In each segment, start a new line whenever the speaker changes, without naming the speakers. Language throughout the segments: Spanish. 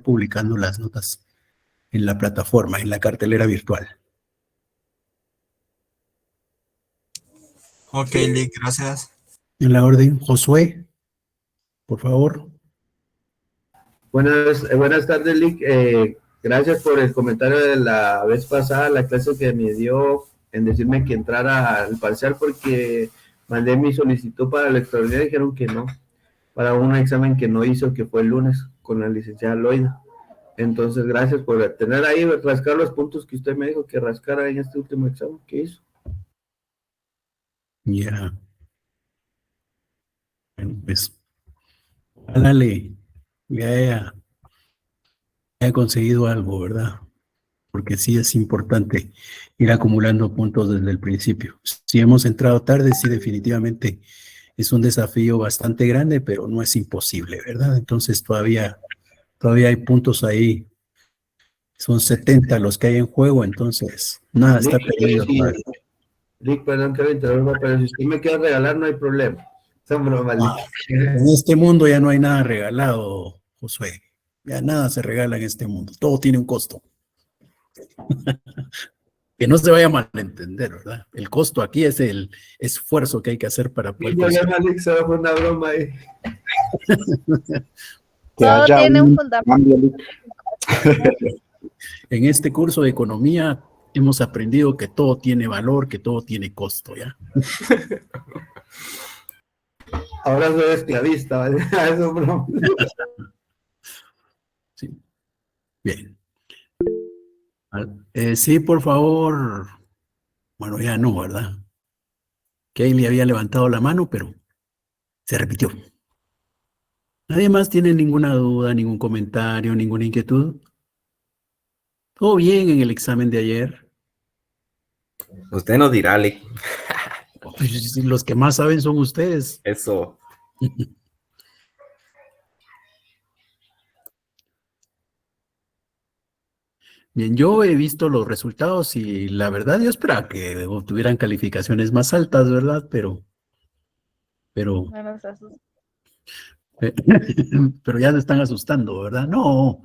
publicando las notas en la plataforma, en la cartelera virtual.
Ok, Lick, gracias.
En la orden, Josué, por favor.
Buenas tardes, Lick. Gracias por el comentario de la vez pasada, la clase que me dio en decirme que entrara al parcial porque mandé mi solicitud para el extraordinario y dijeron que no, para un examen que no hizo, que fue el lunes con la licenciada Loida. Entonces, gracias por tener ahí, rascar los puntos que usted me dijo que rascara en este último examen que hizo.
Ya. Bueno, pues, dale, ya he conseguido algo, ¿verdad? Porque sí es importante ir acumulando puntos desde el principio. Si hemos entrado tarde, sí, definitivamente es un desafío bastante grande, pero no es imposible, ¿verdad? Entonces todavía hay puntos ahí. Son 70 los que hay en juego, entonces nada está perdido todavía.
Rick, perdón que lo interrumpa, pero si usted me quiere regalar, no hay problema. Son bromas.
En este mundo ya no hay nada regalado, Josué. Ya nada se regala en este mundo. Todo tiene un costo. Que no se vaya a malentender, ¿verdad? El costo aquí es el esfuerzo que hay que hacer para poder conseguir.
Alex, solo fue una broma ahí.
Todo tiene un fundamento.
En este curso de economía hemos aprendido que todo tiene valor, que todo tiene costo, ¿ya?
Ahora soy esclavista, ¿vale? Eso es broma.
Sí. Bien. Sí, por favor. Bueno, ya no, ¿verdad? Kaylee había levantado la mano, pero se repitió. ¿Nadie más tiene ninguna duda, ningún comentario, ninguna inquietud? ¿Todo bien en el examen de ayer?
Usted nos dirá, Lick.
Los que más saben son ustedes.
Eso.
Bien, yo he visto los resultados y la verdad yo esperaba que obtuvieran calificaciones más altas, ¿verdad? Pero
No nos asusta.
pero ya se están asustando, ¿verdad? No,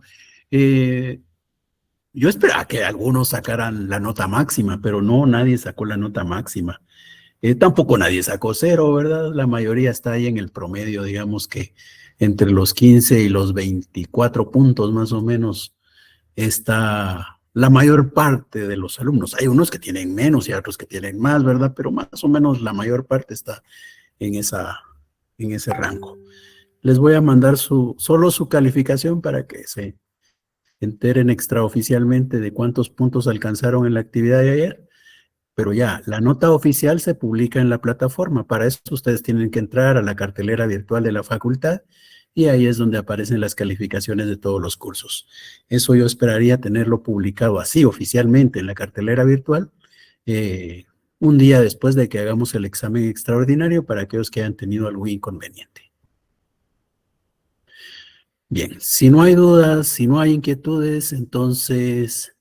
yo esperaba que algunos sacaran la nota máxima, pero no, nadie sacó la nota máxima. Tampoco nadie sacó cero, ¿verdad? La mayoría está ahí en el promedio, digamos que entre los 15 y los 24 puntos más o menos está la mayor parte de los alumnos. Hay unos que tienen menos y otros que tienen más, ¿verdad? Pero más o menos la mayor parte está en ese rango. Les voy a mandar solo su calificación para que se enteren extraoficialmente de cuántos puntos alcanzaron en la actividad de ayer. Pero ya, la nota oficial se publica en la plataforma. Para eso ustedes tienen que entrar a la cartelera virtual de la facultad y ahí es donde aparecen las calificaciones de todos los cursos. Eso yo esperaría tenerlo publicado así oficialmente en la cartelera virtual un día después de que hagamos el examen extraordinario para aquellos que hayan tenido algún inconveniente. Bien, si no hay dudas, si no hay inquietudes, entonces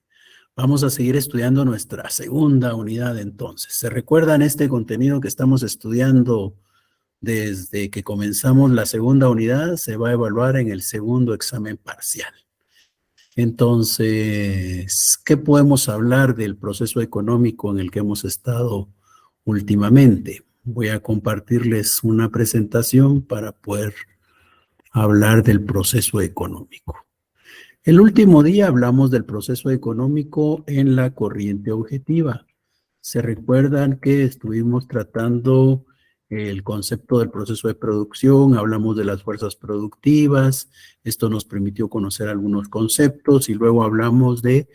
vamos a seguir estudiando nuestra segunda unidad entonces. ¿Se recuerdan este contenido que estamos estudiando desde que comenzamos la segunda unidad? Se va a evaluar en el segundo examen parcial. Entonces, ¿qué podemos hablar del proceso económico en el que hemos estado últimamente? Voy a compartirles una presentación para poder hablar del proceso económico. El último día hablamos del proceso económico en la corriente objetiva. ¿Se recuerdan que estuvimos tratando el concepto del proceso de producción? Hablamos de las fuerzas productivas. Esto nos permitió conocer algunos conceptos y luego hablamos de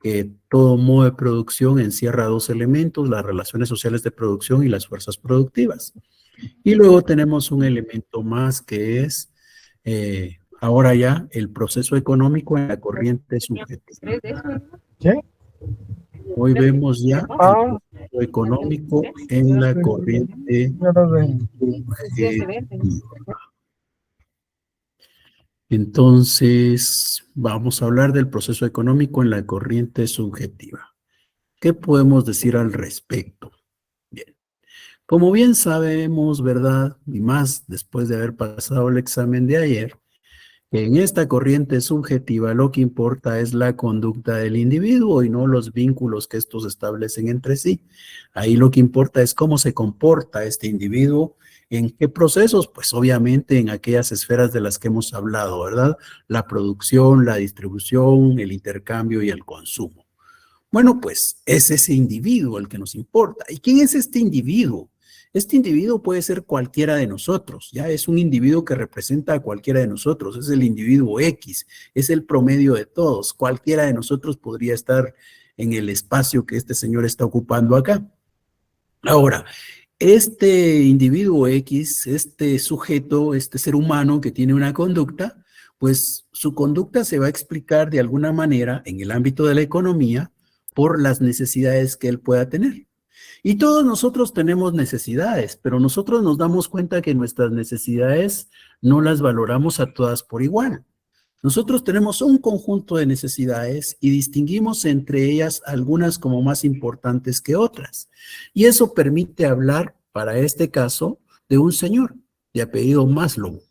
que todo modo de producción encierra dos elementos, las relaciones sociales de producción y las fuerzas productivas. Y luego tenemos un elemento más que es ahora ya el proceso económico en la corriente subjetiva.
¿Qué?
Hoy vemos ya el proceso económico en la corriente subjetiva. Entonces, vamos a hablar del proceso económico en la corriente subjetiva. ¿Qué podemos decir al respecto? Bien. Como bien sabemos, ¿verdad? Y más después de haber pasado el examen de ayer, que en esta corriente subjetiva lo que importa es la conducta del individuo y no los vínculos que estos establecen entre sí. Ahí lo que importa es cómo se comporta este individuo, en qué procesos, pues obviamente en aquellas esferas de las que hemos hablado, ¿verdad? La producción, la distribución, el intercambio y el consumo. Bueno, pues es ese individuo el que nos importa. ¿Y quién es este individuo? Este individuo puede ser cualquiera de nosotros, ya es un individuo que representa a cualquiera de nosotros, es el individuo X, es el promedio de todos, cualquiera de nosotros podría estar en el espacio que este señor está ocupando acá. Ahora, este individuo X, este sujeto, este ser humano que tiene una conducta, pues su conducta se va a explicar de alguna manera en el ámbito de la economía por las necesidades que él pueda tener. Y todos nosotros tenemos necesidades, pero nosotros nos damos cuenta que nuestras necesidades no las valoramos a todas por igual. Nosotros tenemos un conjunto de necesidades y distinguimos entre ellas algunas como más importantes que otras. Y eso permite hablar, para este caso, de un señor de apellido Maslow.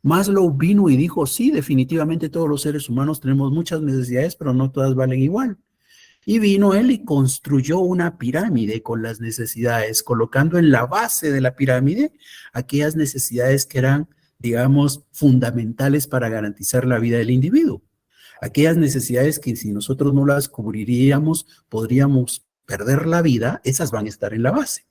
Maslow vino y dijo, sí, definitivamente todos los seres humanos tenemos muchas necesidades, pero no todas valen igual. Y vino él y construyó una pirámide con las necesidades, colocando en la base de la pirámide aquellas necesidades que eran, digamos, fundamentales para garantizar la vida del individuo. Aquellas necesidades que si nosotros no las cubriríamos, podríamos perder la vida, esas van a estar en la base.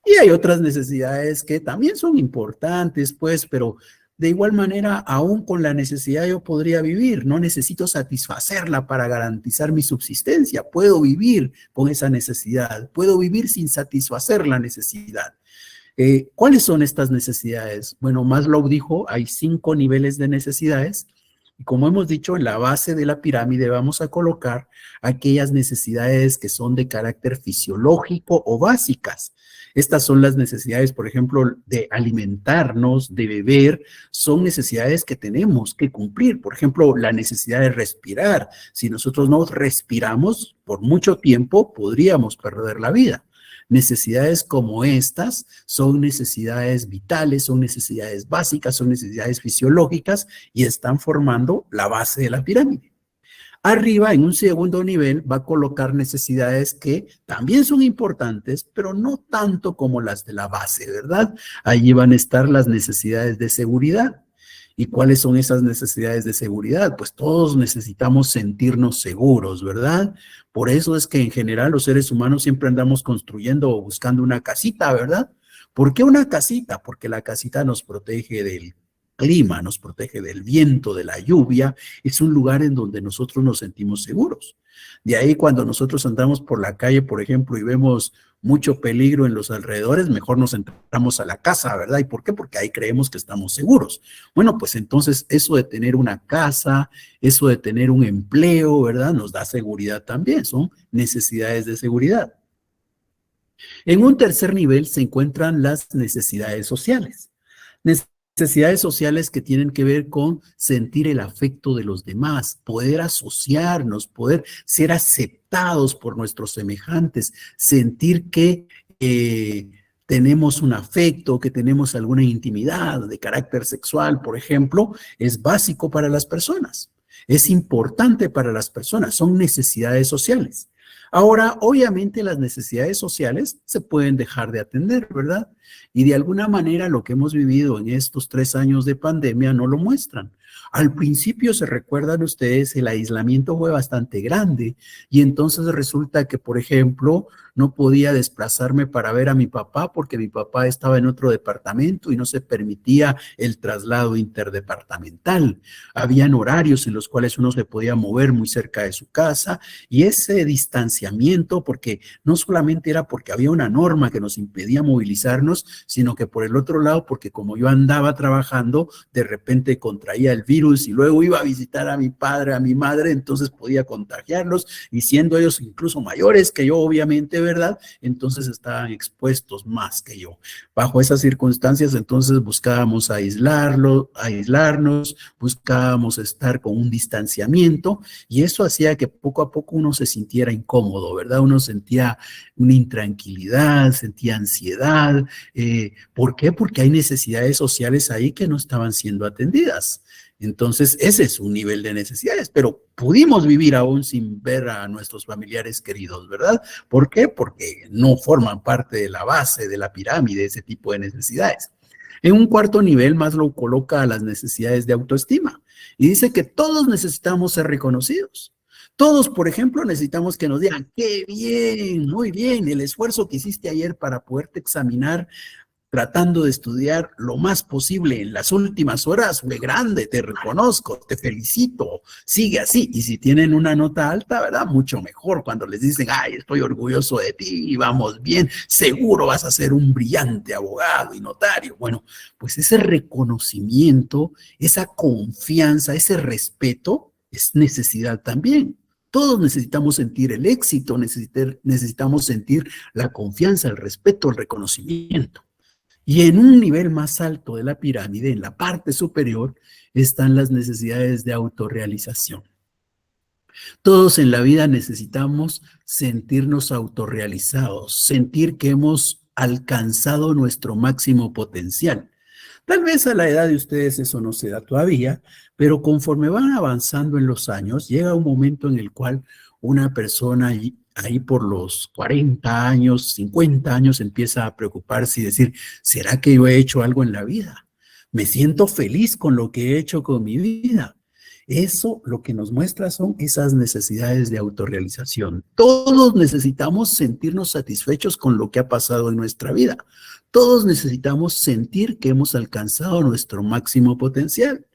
Y hay otras necesidades que también son importantes, pues, pero de igual manera, aún con la necesidad yo podría vivir, no necesito satisfacerla para garantizar mi subsistencia, puedo vivir con esa necesidad, puedo vivir sin satisfacer la necesidad. ¿Cuáles son estas necesidades? Bueno, Maslow dijo, hay 5 niveles de necesidades, y como hemos dicho, en la base de la pirámide vamos a colocar aquellas necesidades que son de carácter fisiológico o básicas. Estas son las necesidades, por ejemplo, de alimentarnos, de beber, son necesidades que tenemos que cumplir. Por ejemplo, la necesidad de respirar. Si nosotros no respiramos por mucho tiempo, podríamos perder la vida. Necesidades como estas son necesidades vitales, son necesidades básicas, son necesidades fisiológicas y están formando la base de la pirámide. Arriba, en un segundo nivel, va a colocar necesidades que también son importantes, pero no tanto como las de la base, ¿verdad? Allí van a estar las necesidades de seguridad. ¿Y cuáles son esas necesidades de seguridad? Pues todos necesitamos sentirnos seguros, ¿verdad? Por eso es que en general los seres humanos siempre andamos construyendo o buscando una casita, ¿verdad? ¿Por qué una casita? Porque la casita nos protege del clima, nos protege del viento, de la lluvia, es un lugar en donde nosotros nos sentimos seguros. De ahí cuando nosotros andamos por la calle, por ejemplo, y vemos mucho peligro en los alrededores, mejor nos entramos a la casa, ¿verdad? ¿Y por qué? Porque ahí creemos que estamos seguros. Bueno, pues entonces eso de tener una casa, eso de tener un empleo, ¿verdad? Nos da seguridad también, son necesidades de seguridad. En un tercer nivel se encuentran las necesidades sociales. Necesidades sociales que tienen que ver con sentir el afecto de los demás, poder asociarnos, poder ser aceptados por nuestros semejantes, sentir que tenemos un afecto, que tenemos alguna intimidad de carácter sexual, por ejemplo, es básico para las personas, es importante para las personas, son necesidades sociales. Ahora, obviamente las necesidades sociales se pueden dejar de atender, ¿verdad? Y de alguna manera lo que hemos vivido en estos 3 años de pandemia no lo muestran. Al principio, se recuerdan ustedes, el aislamiento fue bastante grande y entonces resulta que, por ejemplo, no podía desplazarme para ver a mi papá porque mi papá estaba en otro departamento y no se permitía el traslado interdepartamental. Habían horarios en los cuales uno se podía mover muy cerca de su casa y ese distanciamiento, porque no solamente era porque había una norma que nos impedía movilizarnos, sino que por el otro lado, porque como yo andaba trabajando, de repente contraía el virus y luego iba a visitar a mi padre, a mi madre, entonces podía contagiarlos y siendo ellos incluso mayores que yo, obviamente, ¿verdad? Entonces estaban expuestos más que yo. Bajo esas circunstancias, entonces buscábamos aislarnos, buscábamos estar con un distanciamiento y eso hacía que poco a poco uno se sintiera incómodo, ¿verdad? Uno sentía una intranquilidad, sentía ansiedad. ¿Por qué? Porque hay necesidades sociales ahí que no estaban siendo atendidas. Entonces, ese es un nivel de necesidades, pero pudimos vivir aún sin ver a nuestros familiares queridos, ¿verdad? ¿Por qué? Porque no forman parte de la base de la pirámide, ese tipo de necesidades. En un cuarto nivel, Maslow coloca las necesidades de autoestima y dice que todos necesitamos ser reconocidos. Todos, por ejemplo, necesitamos que nos digan, qué bien, muy bien, el esfuerzo que hiciste ayer para poderte examinar tratando de estudiar lo más posible en las últimas horas fue grande, te reconozco, te felicito, sigue así. Y si tienen una nota alta, ¿verdad? Mucho mejor cuando les dicen, ay, estoy orgulloso de ti, vamos bien, seguro vas a ser un brillante abogado y notario. Bueno, pues ese reconocimiento, esa confianza, ese respeto es necesidad también. Todos necesitamos sentir el éxito, necesitamos sentir la confianza, el respeto, el reconocimiento. Y en un nivel más alto de la pirámide, en la parte superior, están las necesidades de autorrealización. Todos en la vida necesitamos sentirnos autorrealizados, sentir que hemos alcanzado nuestro máximo potencial. Tal vez a la edad de ustedes eso no se da todavía, pero conforme van avanzando en los años, llega un momento en el cual una persona ahí por los 40 años, 50 años, empieza a preocuparse y decir, ¿será que yo he hecho algo en la vida? Me siento feliz con lo que he hecho con mi vida. Eso lo que nos muestra son esas necesidades de autorrealización. Todos necesitamos sentirnos satisfechos con lo que ha pasado en nuestra vida. Todos necesitamos sentir que hemos alcanzado nuestro máximo potencial.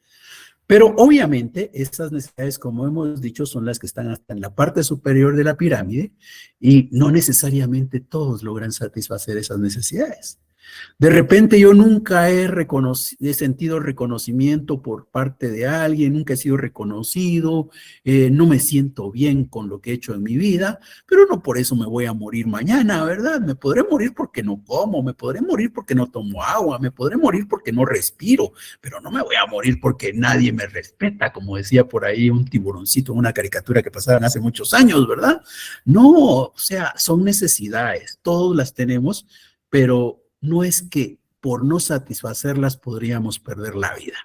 Pero obviamente esas necesidades, como hemos dicho, son las que están hasta en la parte superior de la pirámide y no necesariamente todos logran satisfacer esas necesidades. De repente yo nunca he sentido reconocimiento por parte de alguien, nunca he sido reconocido, no me siento bien con lo que he hecho en mi vida, pero no por eso me voy a morir mañana, ¿verdad? Me podré morir porque no como, me podré morir porque no tomo agua, me podré morir porque no respiro, pero no me voy a morir porque nadie me respeta, como decía por ahí un tiburoncito en una caricatura que pasaban hace muchos años, ¿verdad? No, o sea, son necesidades, todos las tenemos, pero no es que por no satisfacerlas podríamos perder la vida.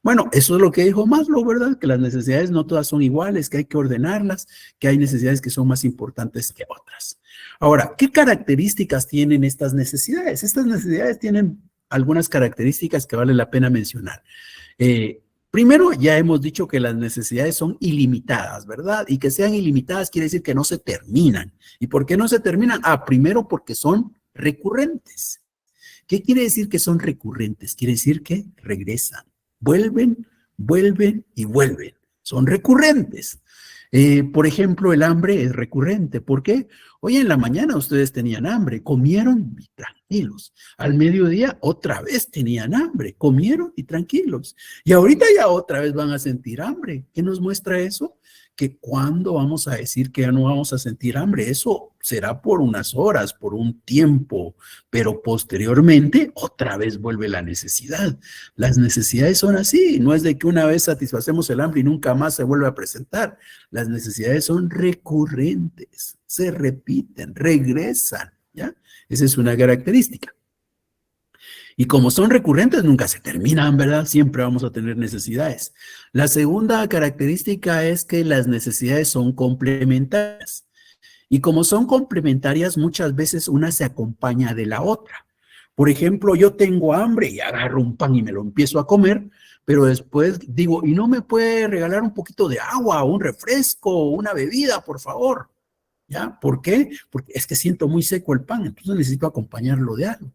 Bueno, eso es lo que dijo Maslow, ¿verdad? Que las necesidades no todas son iguales, que hay que ordenarlas, que hay necesidades que son más importantes que otras. Ahora, ¿qué características tienen estas necesidades? Estas necesidades tienen algunas características que vale la pena mencionar. Primero, ya hemos dicho que las necesidades son ilimitadas, ¿verdad? Y que sean ilimitadas quiere decir que no se terminan. ¿Y por qué no se terminan? Primero porque son recurrentes. ¿Qué quiere decir que son recurrentes? Quiere decir que regresan, vuelven, vuelven y vuelven. Son recurrentes. Por ejemplo, el hambre es recurrente. ¿Por qué? Hoy en la mañana ustedes tenían hambre, comieron y tranquilos. Al mediodía otra vez tenían hambre, comieron y tranquilos. Y ahorita ya otra vez van a sentir hambre. ¿Qué nos muestra eso? Que cuando vamos a decir que ya no vamos a sentir hambre, eso será por unas horas, por un tiempo, pero posteriormente otra vez vuelve la necesidad. Las necesidades son así, no es de que una vez satisfacemos el hambre y nunca más se vuelve a presentar. Las necesidades son recurrentes, se repiten, regresan, ¿ya? Esa es una característica. Y como son recurrentes, nunca se terminan, ¿verdad? Siempre vamos a tener necesidades. La segunda característica es que las necesidades son complementarias. Y como son complementarias, muchas veces una se acompaña de la otra. Por ejemplo, yo tengo hambre y agarro un pan y me lo empiezo a comer, pero después digo, ¿y no me puede regalar un poquito de agua, un refresco, una bebida, por favor? ¿Ya? ¿Por qué? Porque es que siento muy seco el pan, entonces necesito acompañarlo de algo.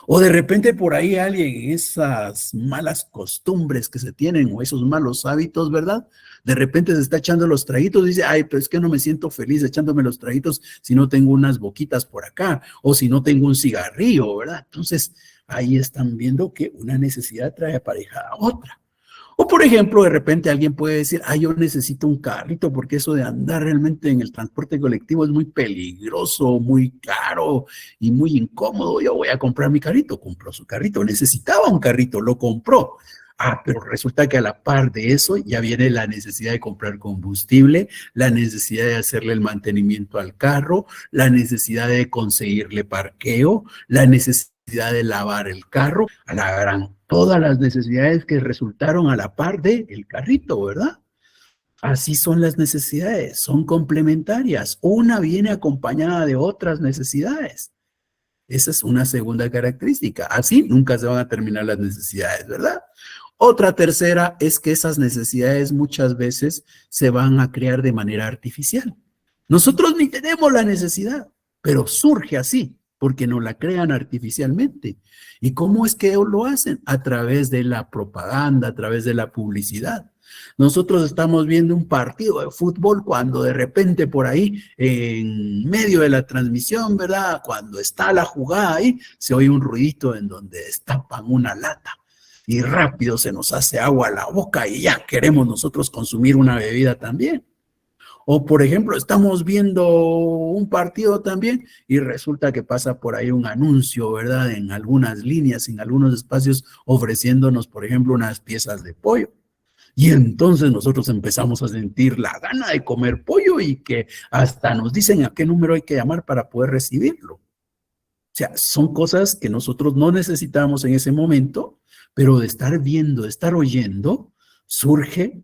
O de repente por ahí alguien, esas malas costumbres que se tienen o esos malos hábitos, ¿verdad? De repente se está echando los traguitos y dice, ay, pero es que no me siento feliz echándome los traguitos si no tengo unas boquitas por acá o si no tengo un cigarrillo, ¿verdad? Entonces ahí están viendo que una necesidad trae aparejada a otra. O por ejemplo, de repente alguien puede decir, yo necesito un carrito porque eso de andar realmente en el transporte colectivo es muy peligroso, muy caro y muy incómodo. Yo voy a comprar mi carrito. Compró su carrito, necesitaba un carrito, lo compró. Pero resulta que a la par de eso ya viene la necesidad de comprar combustible, la necesidad de hacerle el mantenimiento al carro, la necesidad de conseguirle parqueo, la necesidad necesidad de lavar el carro, a la gran, todas las necesidades que resultaron a la par del carrito, ¿verdad? Así son las necesidades, son complementarias. Una viene acompañada de otras necesidades. Esa es una segunda característica. Así nunca se van a terminar las necesidades, ¿verdad? Otra tercera es que esas necesidades muchas veces se van a crear de manera artificial. Nosotros ni tenemos la necesidad, pero surge así, porque nos la crean artificialmente. ¿Y cómo es que lo hacen? A través de la propaganda, a través de la publicidad. Nosotros estamos viendo un partido de fútbol cuando de repente por ahí, en medio de la transmisión, ¿verdad? Cuando está la jugada ahí, se oye un ruidito en donde destapan una lata y rápido se nos hace agua a la boca y ya queremos nosotros consumir una bebida también. O, por ejemplo, estamos viendo un partido también y resulta que pasa por ahí un anuncio, ¿verdad? En algunas líneas, en algunos espacios, ofreciéndonos, por ejemplo, unas piezas de pollo. Y entonces nosotros empezamos a sentir la gana de comer pollo y que hasta nos dicen a qué número hay que llamar para poder recibirlo. O sea, son cosas que nosotros no necesitamos en ese momento, pero de estar viendo, de estar oyendo, surge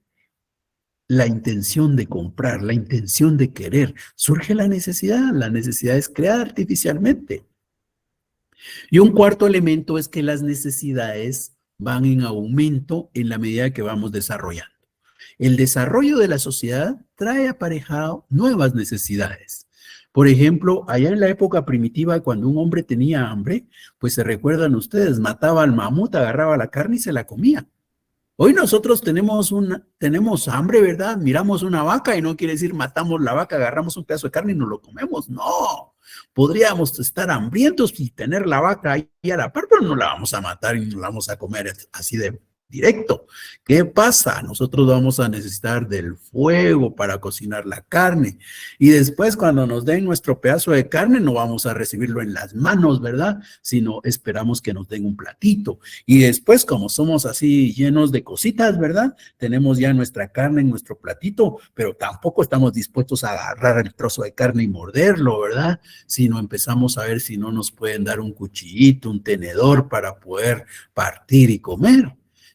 la intención de comprar, la intención de querer, surge la necesidad es creada artificialmente. Y un cuarto elemento es que las necesidades van en aumento en la medida que vamos desarrollando. El desarrollo de la sociedad trae aparejado nuevas necesidades. Por ejemplo, allá en la época primitiva, cuando un hombre tenía hambre, pues se recuerdan ustedes, mataba al mamut, agarraba la carne y se la comía. Hoy nosotros tenemos hambre, ¿verdad? Miramos una vaca y no quiere decir matamos la vaca, agarramos un pedazo de carne y nos lo comemos. No, podríamos estar hambrientos y tener la vaca ahí a la par, pero no la vamos a matar y no la vamos a comer así de directo. ¿Qué pasa? Nosotros vamos a necesitar del fuego para cocinar la carne y después cuando nos den nuestro pedazo de carne no vamos a recibirlo en las manos, ¿verdad? Sino esperamos que nos den un platito y después como somos así llenos de cositas, ¿verdad? Tenemos ya nuestra carne en nuestro platito, pero tampoco estamos dispuestos a agarrar el trozo de carne y morderlo, ¿verdad? Sino empezamos a ver si no nos pueden dar un cuchillito, un tenedor para poder partir y comer.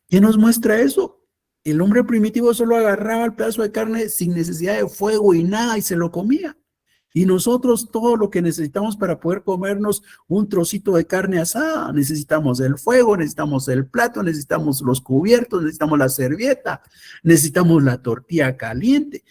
¿Qué nos muestra eso? El hombre primitivo solo agarraba el pedazo de carne sin necesidad de fuego y nada y se lo comía. Y nosotros todo lo que necesitamos para poder comernos un trocito de carne asada, necesitamos el fuego, necesitamos el plato, necesitamos los cubiertos, necesitamos la servilleta, necesitamos la tortilla caliente.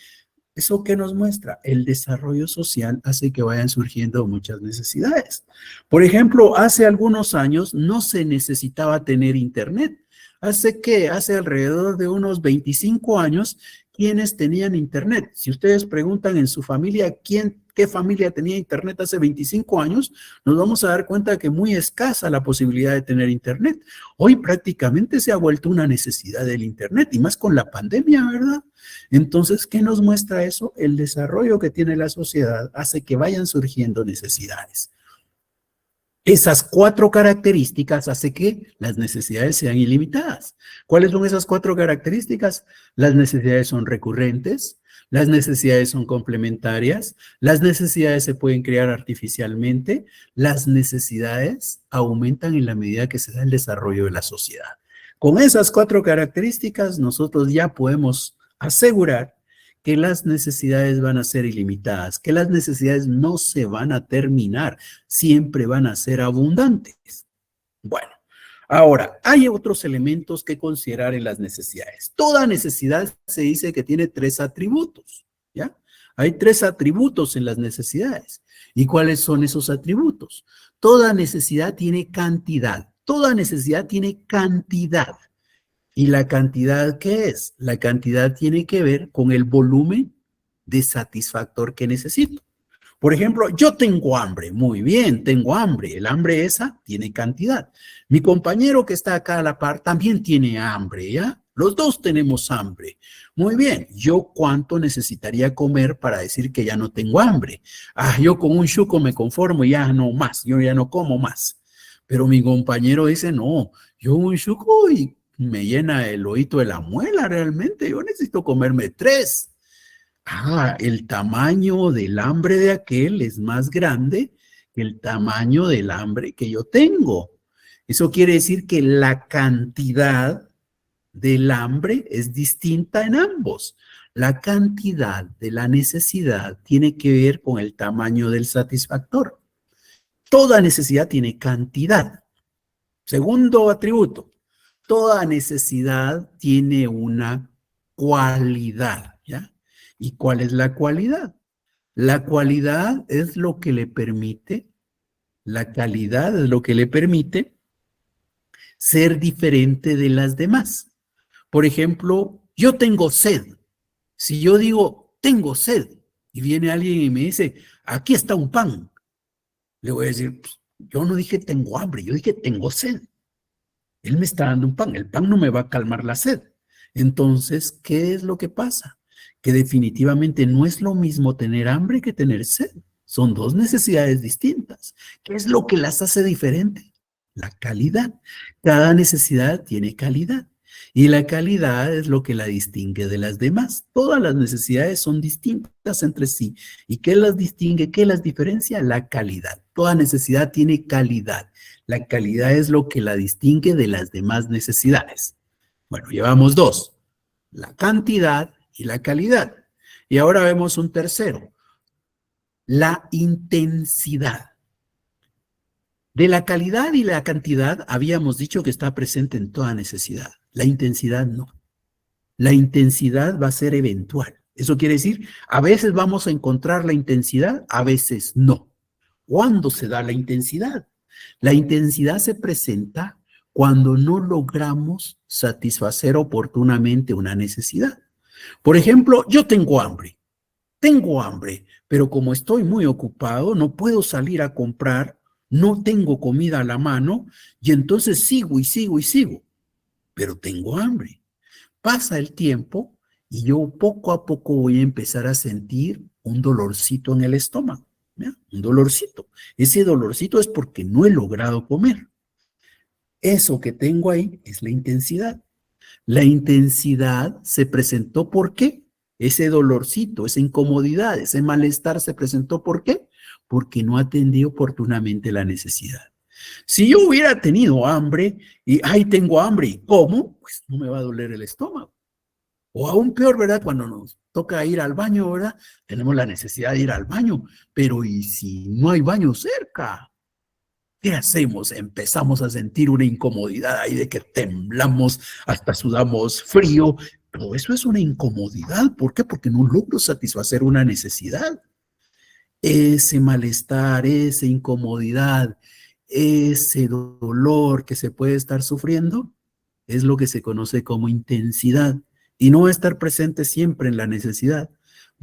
¿Eso qué nos muestra? El desarrollo social hace que vayan surgiendo muchas necesidades. Por ejemplo, hace algunos años no se necesitaba tener internet. Hace alrededor de unos 25 años, ¿quiénes tenían internet? Si ustedes preguntan en su familia, ¿qué familia tenía internet hace 25 años? Nos vamos a dar cuenta que muy escasa la posibilidad de tener internet. Hoy prácticamente se ha vuelto una necesidad del internet, y más con la pandemia, ¿verdad? Entonces, ¿qué nos muestra eso? El desarrollo que tiene la sociedad hace que vayan surgiendo necesidades. Esas 4 características hacen que las necesidades sean ilimitadas. ¿Cuáles son esas 4 características? Las necesidades son recurrentes, las necesidades son complementarias, las necesidades se pueden crear artificialmente, las necesidades aumentan en la medida que se da el desarrollo de la sociedad. Con esas 4 características, nosotros ya podemos asegurar que las necesidades van a ser ilimitadas, que las necesidades no se van a terminar, siempre van a ser abundantes. Bueno, ahora, hay otros elementos que considerar en las necesidades. Toda necesidad se dice que tiene 3 atributos, ¿ya? Hay 3 atributos en las necesidades. ¿Y cuáles son esos atributos? Toda necesidad tiene cantidad, toda necesidad tiene cantidad. ¿Y la cantidad qué es? La cantidad tiene que ver con el volumen de satisfactor que necesito. Por ejemplo, yo tengo hambre. Muy bien, tengo hambre. El hambre esa tiene cantidad. Mi compañero que está acá a la par también tiene hambre, ¿ya? Los dos tenemos hambre. Muy bien, ¿yo cuánto necesitaría comer para decir que ya no tengo hambre? Yo con un chuco me conformo, ya no más, yo ya no como más. Pero mi compañero dice, no, yo un chuco y me llena el oído de la muela realmente, yo necesito comerme 3. El tamaño del hambre de aquel es más grande que el tamaño del hambre que yo tengo. Eso quiere decir que la cantidad del hambre es distinta en ambos. La cantidad de la necesidad tiene que ver con el tamaño del satisfactor. Toda necesidad tiene cantidad. Segundo atributo, toda necesidad tiene una cualidad, ¿ya? ¿Y cuál es la cualidad? La cualidad es lo que le permite, la calidad es lo que le permite ser diferente de las demás. Por ejemplo, yo tengo sed. Si yo digo, tengo sed, y viene alguien y me dice, aquí está un pan, le voy a decir, yo no dije tengo hambre, yo dije tengo sed. Él me está dando un pan, el pan no me va a calmar la sed. Entonces, ¿qué es lo que pasa? Que definitivamente no es lo mismo tener hambre que tener sed. Son dos necesidades distintas. ¿Qué es lo que las hace diferente? La calidad. Cada necesidad tiene calidad. Y la calidad es lo que la distingue de las demás. Todas las necesidades son distintas entre sí. ¿Y qué las distingue? ¿Qué las diferencia? La calidad. Toda necesidad tiene calidad. La calidad es lo que la distingue de las demás necesidades. Bueno, llevamos dos. La cantidad y la calidad. Y ahora vemos un tercero. La intensidad. De la calidad y la cantidad habíamos dicho que está presente en toda necesidad. La intensidad no. La intensidad va a ser eventual. Eso quiere decir, a veces vamos a encontrar la intensidad, a veces no. ¿Cuándo se da la intensidad? La intensidad se presenta cuando no logramos satisfacer oportunamente una necesidad. Por ejemplo, yo tengo hambre, pero como estoy muy ocupado, no puedo salir a comprar, no tengo comida a la mano, y entonces sigo y sigo y sigo, pero tengo hambre. Pasa el tiempo y yo poco a poco voy a empezar a sentir un dolorcito en el estómago, ¿ya? Un dolorcito. Ese dolorcito es porque no he logrado comer. Eso que tengo ahí es la intensidad. La intensidad se presentó ¿por qué? Ese dolorcito, esa incomodidad, ese malestar se presentó ¿por qué? Porque no atendí oportunamente la necesidad. Si yo hubiera tenido hambre y, ay, tengo hambre, ¿y cómo? Pues no me va a doler el estómago. O aún peor, ¿verdad? Cuando nos toca ir al baño, ¿verdad? Tenemos la necesidad de ir al baño, pero ¿y si no hay baño cerca? ¿Qué hacemos? Empezamos a sentir una incomodidad ahí de que temblamos, hasta sudamos frío. Todo eso es una incomodidad. ¿Por qué? Porque no logro satisfacer una necesidad. Ese malestar, esa incomodidad, ese dolor que se puede estar sufriendo es lo que se conoce como intensidad. Y no va a estar presente siempre en la necesidad.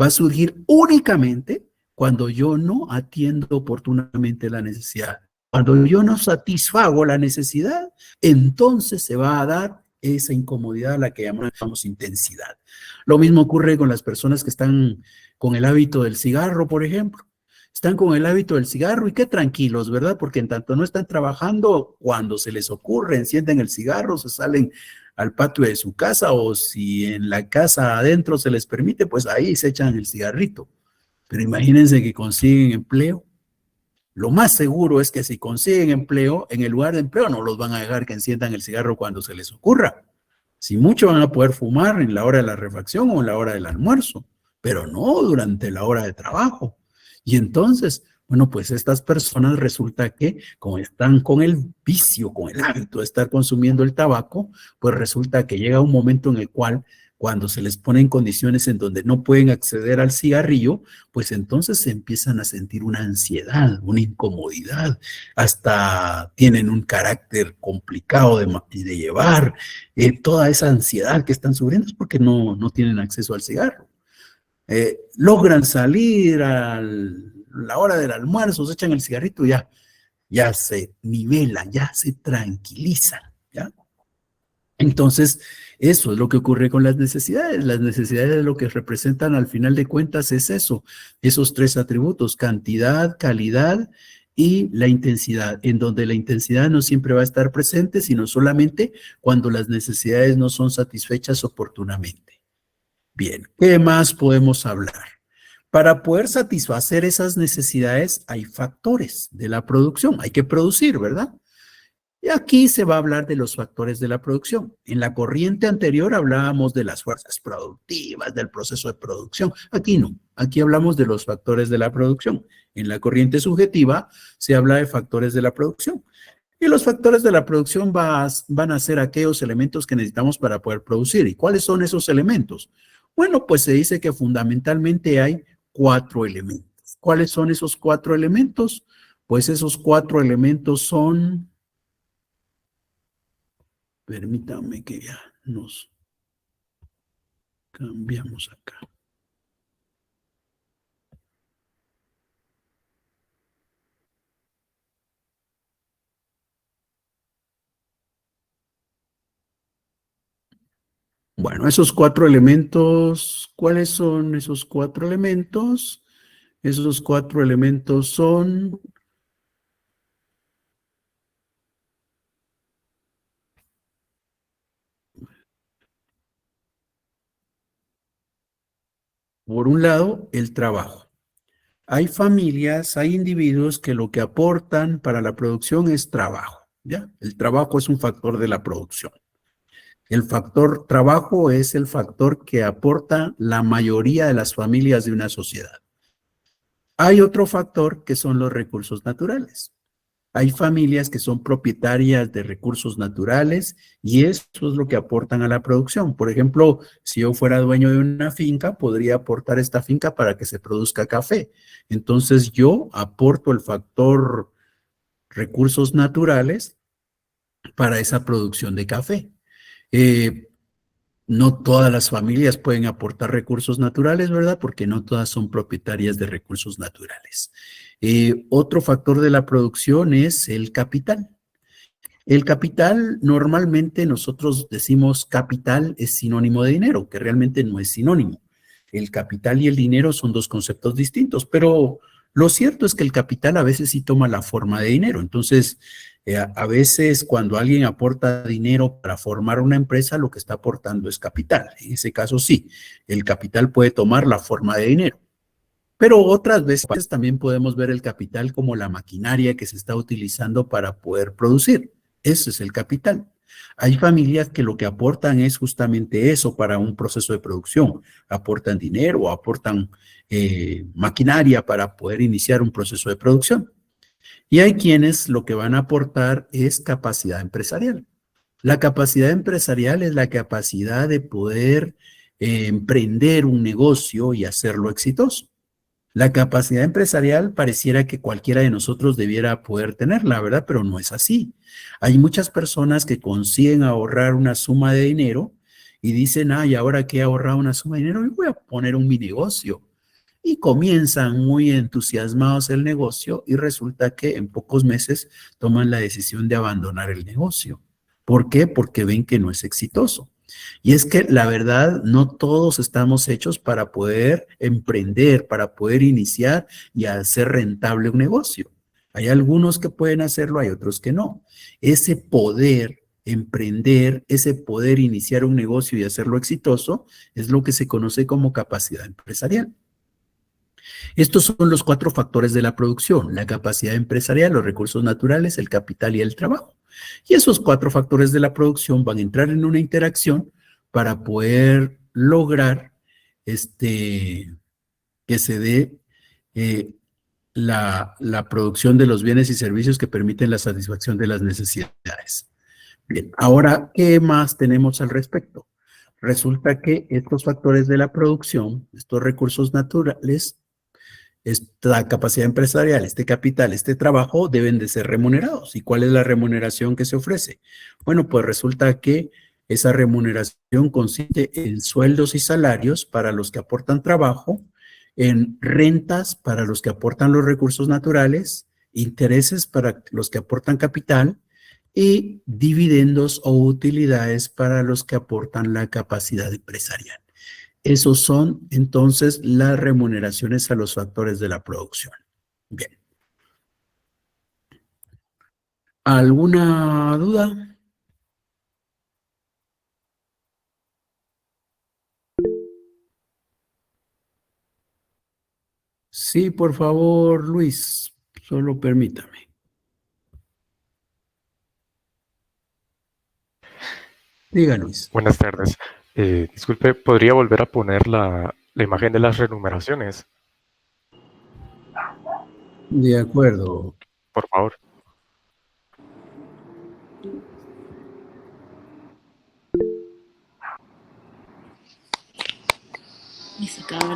Va a surgir únicamente cuando yo no atiendo oportunamente la necesidad. Cuando yo no satisfago la necesidad, entonces se va a dar esa incomodidad a la que llamamos intensidad. Lo mismo ocurre con las personas que están con el hábito del cigarro, por ejemplo. Están con el hábito del cigarro y qué tranquilos, ¿verdad? Porque en tanto no están trabajando, cuando se les ocurre, encienden el cigarro, se salen al patio de su casa, o si en la casa adentro se les permite, pues ahí se echan el cigarrito. Pero imagínense que consiguen empleo. Lo más seguro es que si consiguen empleo, en el lugar de empleo no los van a dejar que enciendan el cigarro cuando se les ocurra. Si mucho van a poder fumar en la hora de la refacción o en la hora del almuerzo, pero no durante la hora de trabajo. Y entonces, bueno, pues estas personas resulta que como están con el vicio, con el hábito de estar consumiendo el tabaco, pues resulta que llega un momento en el cual cuando se les pone en condiciones en donde no pueden acceder al cigarrillo, pues entonces se empiezan a sentir una ansiedad, una incomodidad, hasta tienen un carácter complicado de llevar. Toda esa ansiedad que están sufriendo es porque no tienen acceso al cigarro. Logran salir a la hora del almuerzo, se echan el cigarrito y ya se nivelan, ya se tranquilizan, ¿ya? Entonces, eso es lo que ocurre con las necesidades. Las necesidades lo que representan al final de cuentas es eso, esos tres atributos, cantidad, calidad y la intensidad, en donde la intensidad no siempre va a estar presente, sino solamente cuando las necesidades no son satisfechas oportunamente. Bien, ¿qué más podemos hablar? Para poder satisfacer esas necesidades hay factores de la producción, hay que producir, ¿verdad? Y aquí se va a hablar de los factores de la producción. En la corriente anterior hablábamos de las fuerzas productivas, del proceso de producción. Aquí no, aquí hablamos de los factores de la producción. En la corriente subjetiva se habla de factores de la producción. Y los factores de la producción van a ser aquellos elementos que necesitamos para poder producir. ¿Y cuáles son esos elementos? Bueno, pues se dice que fundamentalmente hay 4 elementos. ¿Cuáles son esos 4 elementos? Pues esos 4 elementos son... Permítanme que ya nos cambiamos acá. Bueno, esos 4 elementos, ¿cuáles son esos 4 elementos? Esos 4 elementos son, por un lado, el trabajo. Hay familias, hay individuos que lo que aportan para la producción es trabajo, ¿ya? El trabajo es un factor de la producción. El factor trabajo es el factor que aporta la mayoría de las familias de una sociedad. Hay otro factor que son los recursos naturales. Hay familias que son propietarias de recursos naturales y eso es lo que aportan a la producción. Por ejemplo, si yo fuera dueño de una finca, podría aportar esta finca para que se produzca café. Entonces yo aporto el factor recursos naturales para esa producción de café. Eh, no todas las familias pueden aportar recursos naturales, ¿verdad? Porque no todas son propietarias de recursos naturales. Otro factor de la producción es el capital. El capital, normalmente nosotros decimos capital es sinónimo de dinero, que realmente no es sinónimo. El capital y el dinero son 2 conceptos distintos, pero lo cierto es que el capital a veces sí toma la forma de dinero. Entonces, a veces cuando alguien aporta dinero para formar una empresa, lo que está aportando es capital. En ese caso sí, el capital puede tomar la forma de dinero. Pero otras veces también podemos ver el capital como la maquinaria que se está utilizando para poder producir. Ese es el capital. Hay familias que lo que aportan es justamente eso para un proceso de producción. Aportan dinero o aportan maquinaria para poder iniciar un proceso de producción. Y hay quienes lo que van a aportar es capacidad empresarial. La capacidad empresarial es la capacidad de poder emprender un negocio y hacerlo exitoso. La capacidad empresarial pareciera que cualquiera de nosotros debiera poder tenerla, ¿verdad? Pero no es así. Hay muchas personas que consiguen ahorrar una suma de dinero y dicen, ay, ahora que he ahorrado una suma de dinero, yo voy a poner mi negocio. Y comienzan muy entusiasmados el negocio y resulta que en pocos meses toman la decisión de abandonar el negocio. ¿Por qué? Porque ven que no es exitoso. Y es que la verdad, no todos estamos hechos para poder emprender, para poder iniciar y hacer rentable un negocio. Hay algunos que pueden hacerlo, hay otros que no. Ese poder emprender, ese poder iniciar un negocio y hacerlo exitoso, es lo que se conoce como capacidad empresarial. Estos son los 4 factores de la producción: la capacidad empresarial, los recursos naturales, el capital y el trabajo. Y esos 4 factores de la producción van a entrar en una interacción para poder lograr que se dé la producción de los bienes y servicios que permiten la satisfacción de las necesidades. Bien, ahora, ¿qué más tenemos al respecto? Resulta que estos factores de la producción, estos recursos naturales, esta capacidad empresarial, este capital, este trabajo deben de ser remunerados. ¿Y cuál es la remuneración que se ofrece? Bueno, pues resulta que esa remuneración consiste en sueldos y salarios para los que aportan trabajo, en rentas para los que aportan los recursos naturales, intereses para los que aportan capital y dividendos o utilidades para los que aportan la capacidad empresarial. Esos son entonces las remuneraciones a los factores de la producción. Bien. ¿Alguna duda? Sí, por favor, Luis, solo permítame. Díganos.
Buenas tardes. Disculpe, ¿podría volver a poner la imagen de las renumeraciones,
De acuerdo.
por favor?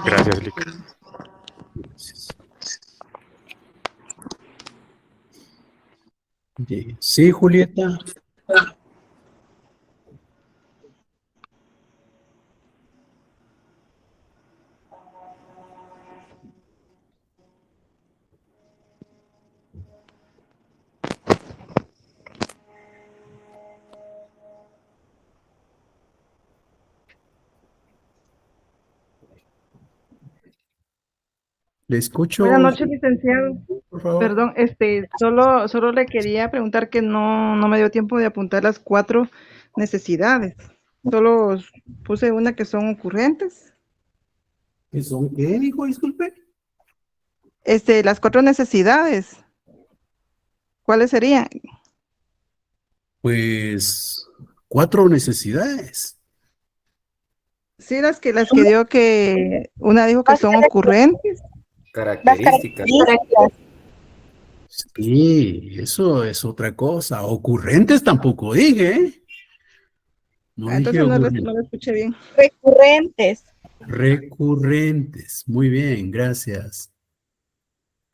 Gracias, Lick.
Sí, Julieta. Le escucho,
Buenas noches, licenciado.
por favor.
Perdón, solo le quería preguntar que no me dio tiempo de apuntar las 4 necesidades. Solo puse una que son ocurrentes.
¿Qué son? ¿Qué dijo? Disculpe.
Las 4 necesidades. ¿Cuáles serían?
Pues 4 necesidades.
Sí, las que dio que una dijo que son ocurrentes.
Características.
Sí, eso es otra cosa. Ocurrentes tampoco dije, ¿eh? No dije
Entonces no
ocurrentes.
lo escuché bien.
Recurrentes.
Recurrentes. Muy bien, gracias.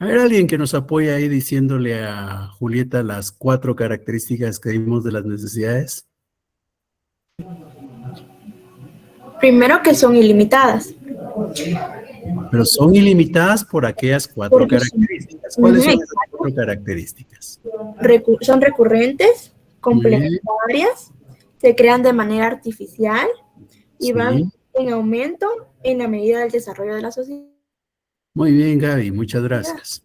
A ver, alguien que nos apoye ahí diciéndole a Julieta las 4 características que vimos de las necesidades.
Primero, que son ilimitadas.
Pero son ilimitadas por aquellas 4
Porque son-
características. ¿Cuáles son
Ujú,
esas 4 características?
Son recurrentes, complementarias, se crean de manera artificial y
Sí.
van en aumento en la medida del desarrollo de la sociedad.
Muy bien, Gaby, muchas gracias.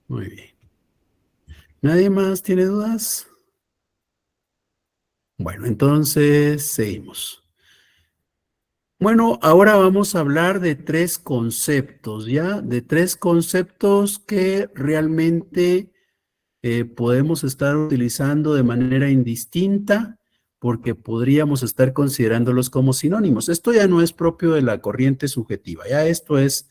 Muy bien. ¿Nadie más tiene dudas? Bueno, entonces seguimos. Bueno, ahora vamos a hablar de 3 conceptos, ¿ya? De 3 conceptos que realmente podemos estar utilizando de manera indistinta porque podríamos estar considerándolos como sinónimos. Esto ya no es propio de la corriente subjetiva, ya esto es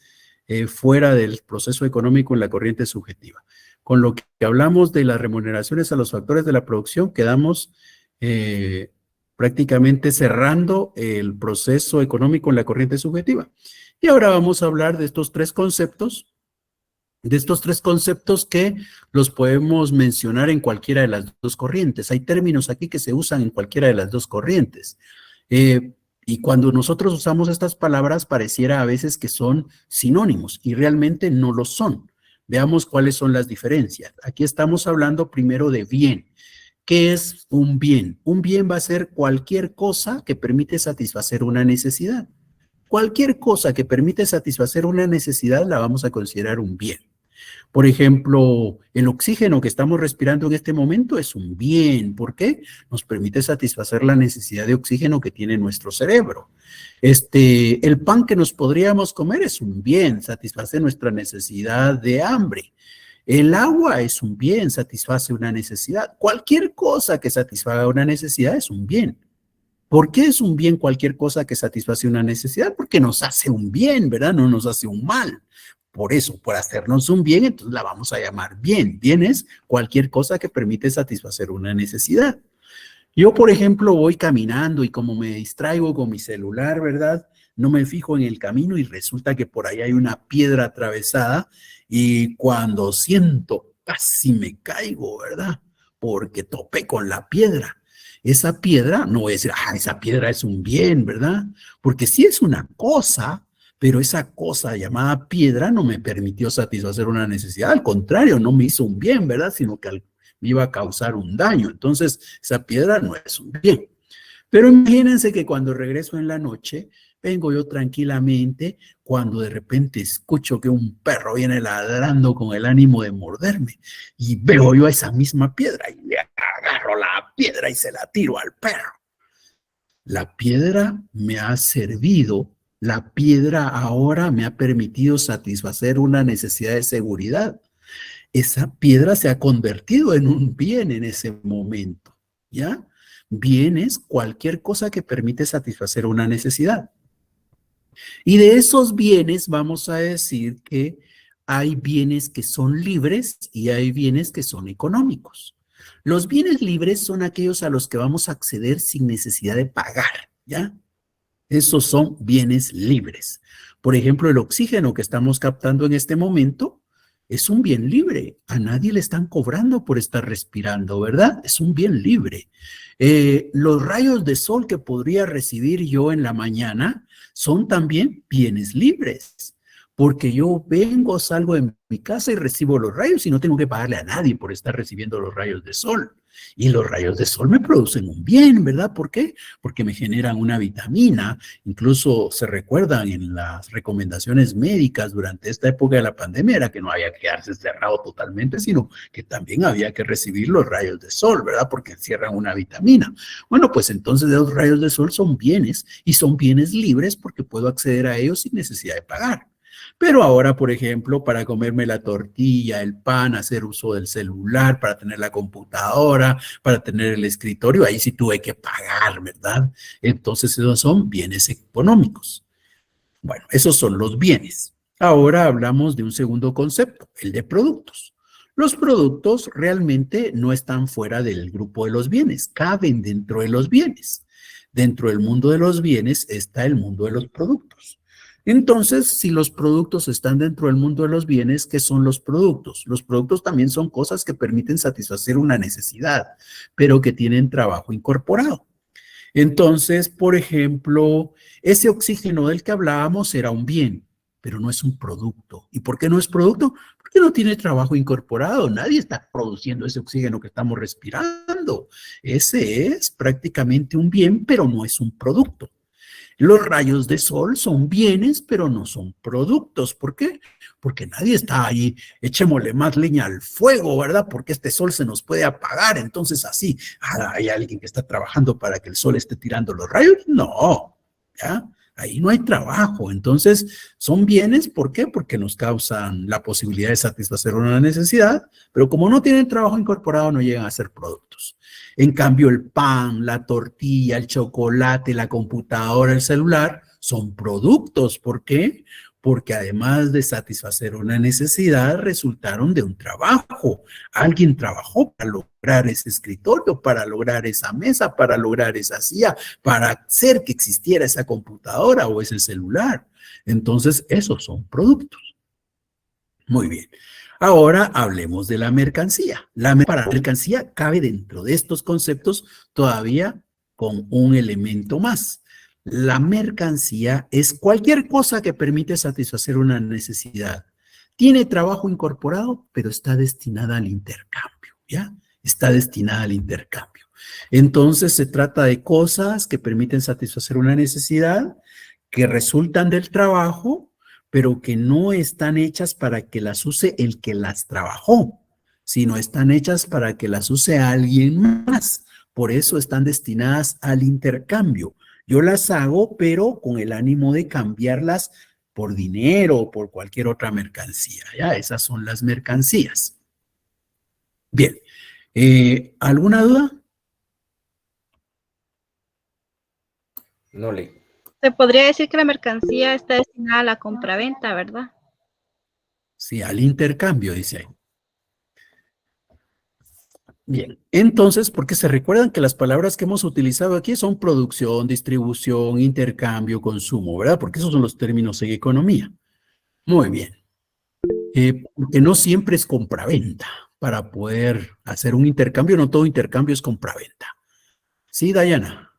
fuera del proceso económico en la corriente subjetiva. Con lo que hablamos de las remuneraciones a los factores de la producción, quedamos prácticamente cerrando el proceso económico en la corriente subjetiva. Y ahora vamos a hablar de estos 3 conceptos, que los podemos mencionar en cualquiera de las 2 corrientes. Hay términos aquí que se usan en cualquiera de las 2 corrientes. Y cuando nosotros usamos estas palabras, pareciera a veces que son sinónimos y realmente no lo son. Veamos cuáles son las diferencias. Aquí estamos hablando primero de bien. ¿Qué es un bien? Un bien va a ser cualquier cosa que permite satisfacer una necesidad. Cualquier cosa que permite satisfacer una necesidad la vamos a considerar un bien. Por ejemplo, el oxígeno que estamos respirando en este momento es un bien. ¿Por qué? Nos permite satisfacer la necesidad de oxígeno que tiene nuestro cerebro. El pan que nos podríamos comer es un bien, satisface nuestra necesidad de hambre. El agua es un bien, satisface una necesidad. Cualquier cosa que satisfaga una necesidad es un bien. ¿Por qué es un bien cualquier cosa que satisface una necesidad? Porque nos hace un bien, ¿verdad? No nos hace un mal. Por eso, por hacernos un bien, entonces la vamos a llamar bien. Bien es cualquier cosa que permite satisfacer una necesidad. Yo, por ejemplo, voy caminando y como me distraigo con mi celular, ¿verdad? No me fijo en el camino y resulta que por ahí hay una piedra atravesada y cuando siento casi me caigo, ¿verdad? Porque topé con la piedra. Esa piedra, no voy a decir, esa piedra es un bien, ¿verdad? Porque sí es una cosa, pero esa cosa llamada piedra no me permitió satisfacer una necesidad. Al contrario, no me hizo un bien, ¿verdad? Sino que me iba a causar un daño. Entonces, esa piedra no es un bien. Pero imagínense que cuando regreso en la noche, vengo yo tranquilamente, cuando de repente escucho que un perro viene ladrando con el ánimo de morderme y veo yo esa misma piedra y le agarro la piedra y se la tiro al perro. La piedra me ha servido La piedra ahora me ha permitido satisfacer una necesidad de seguridad. Esa piedra se ha convertido en un bien en ese momento, ¿ya? Bien es cualquier cosa que permite satisfacer una necesidad. Y de esos bienes vamos a decir que hay bienes que son libres y hay bienes que son económicos. Los bienes libres son aquellos a los que vamos a acceder sin necesidad de pagar, ¿ya? Esos son bienes libres. Por ejemplo, el oxígeno que estamos captando en este momento es un bien libre. A nadie le están cobrando por estar respirando, ¿verdad? Es un bien libre. Los rayos de sol que podría recibir yo en la mañana son también bienes libres, porque yo vengo, salgo de mi casa y recibo los rayos y no tengo que pagarle a nadie por estar recibiendo los rayos de sol. Y los rayos de sol me producen un bien, ¿verdad? ¿Por qué? Porque me generan una vitamina. Incluso se recuerdan en las recomendaciones médicas durante esta época de la pandemia, era que no había que quedarse cerrado totalmente, sino que también había que recibir los rayos de sol, ¿verdad? Porque encierran una vitamina. Bueno, pues entonces los rayos de sol son bienes y son bienes libres porque puedo acceder a ellos sin necesidad de pagar. Pero ahora, por ejemplo, para comerme la tortilla, el pan, hacer uso del celular, para tener la computadora, para tener el escritorio, ahí sí tuve que pagar, ¿verdad? Entonces esos son bienes económicos. Bueno, esos son los bienes. Ahora hablamos de un segundo concepto, el de productos. Los productos realmente no están fuera del grupo de los bienes, caben dentro de los bienes. Dentro del mundo de los bienes está el mundo de los productos. Entonces, si los productos están dentro del mundo de los bienes, ¿qué son los productos? Los productos también son cosas que permiten satisfacer una necesidad, pero que tienen trabajo incorporado. Entonces, por ejemplo, ese oxígeno del que hablábamos era un bien, pero no es un producto. ¿Y por qué no es producto? Porque no tiene trabajo incorporado. Nadie está produciendo ese oxígeno que estamos respirando. Ese es prácticamente un bien, pero no es un producto. Los rayos de sol son bienes, pero no son productos. ¿Por qué? Porque nadie está ahí, echémosle más leña al fuego, ¿verdad? Porque este sol se nos puede apagar. Entonces así, ¿hay alguien que está trabajando para que el sol esté tirando los rayos? No, ¿ya? Ahí no hay trabajo. Entonces, son bienes, ¿por qué? Porque nos causan la posibilidad de satisfacer una necesidad, pero como no tienen trabajo incorporado, no llegan a ser productos. En cambio, el pan, la tortilla, el chocolate, la computadora, el celular, son productos. ¿Por qué? Porque además de satisfacer una necesidad, resultaron de un trabajo. Alguien trabajó para lograr ese escritorio, para lograr esa mesa, para lograr esa silla, para hacer que existiera esa computadora o ese celular. Entonces, esos son productos. Muy bien. Ahora hablemos de la mercancía. La mercancía cabe dentro de estos conceptos todavía con un elemento más. La mercancía es cualquier cosa que permite satisfacer una necesidad. Tiene trabajo incorporado, pero está destinada al intercambio, ¿ya? Está destinada al intercambio. Entonces se trata de cosas que permiten satisfacer una necesidad, que resultan del trabajo, pero que no están hechas para que las use el que las trabajó, sino están hechas para que las use alguien más. Por eso están destinadas al intercambio. Yo las hago, pero con el ánimo de cambiarlas por dinero o por cualquier otra mercancía. Ya, esas son las mercancías. Bien, ¿alguna duda?
No le.
Se podría decir que la mercancía está destinada a la compraventa, ¿verdad?
Sí, al intercambio, dice ahí. Bien, entonces, porque se recuerdan que las palabras que hemos utilizado aquí son producción, distribución, intercambio, consumo, ¿verdad? Porque esos son los términos en economía. Muy bien. Porque no siempre es compraventa. Para poder hacer un intercambio, no todo intercambio es compraventa. Sí, Dayana.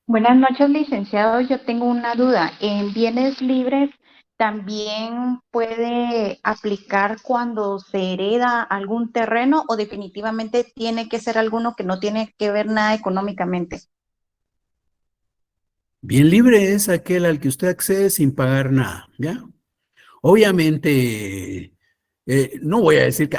Buenas noches, licenciado. Yo tengo una duda. ¿En bienes libres también puede aplicar cuando se hereda algún terreno o definitivamente tiene que ser alguno que no tiene que ver nada económicamente?
Bien libre es aquel al que usted accede sin pagar nada, ¿ya? Obviamente, no voy a decir que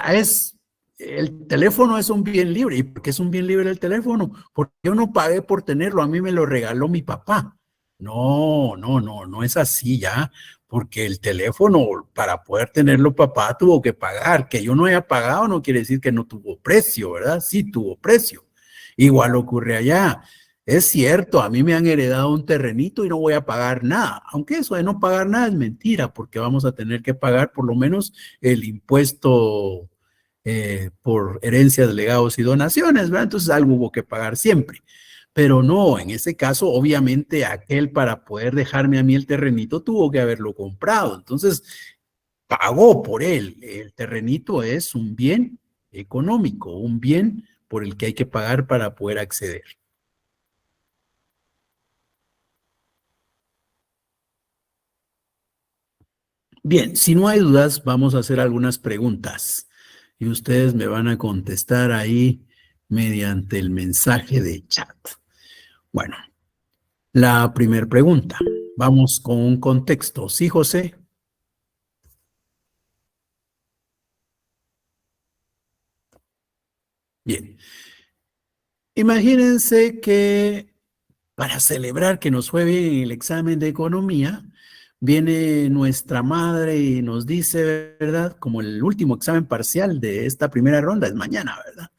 el teléfono es un bien libre. ¿Y por qué es un bien libre el teléfono? Porque yo no pagué por tenerlo, a mí me lo regaló mi papá. No es así ya, porque el teléfono, para poder tenerlo papá, tuvo que pagar. Que yo no haya pagado no quiere decir que no tuvo precio, ¿verdad? Sí tuvo precio. Igual ocurre allá. Es cierto, a mí me han heredado un terrenito y no voy a pagar nada, aunque eso de no pagar nada es mentira, porque vamos a tener que pagar por lo menos el impuesto por herencias, legados y donaciones, ¿verdad? Entonces algo hubo que pagar siempre. Pero no, en ese caso, obviamente, aquel para poder dejarme a mí el terrenito tuvo que haberlo comprado. Entonces, pagó por él. El terrenito es un bien económico, un bien por el que hay que pagar para poder acceder. Bien, si no hay dudas, vamos a hacer algunas preguntas y ustedes me van a contestar ahí mediante el mensaje de chat. Bueno, la primera pregunta. Vamos con un contexto. ¿Sí, José? Bien. Imagínense que para celebrar que nos fue bien en el examen de economía, viene nuestra madre y nos dice, ¿verdad? Como el último examen parcial de esta primera ronda es mañana, ¿verdad?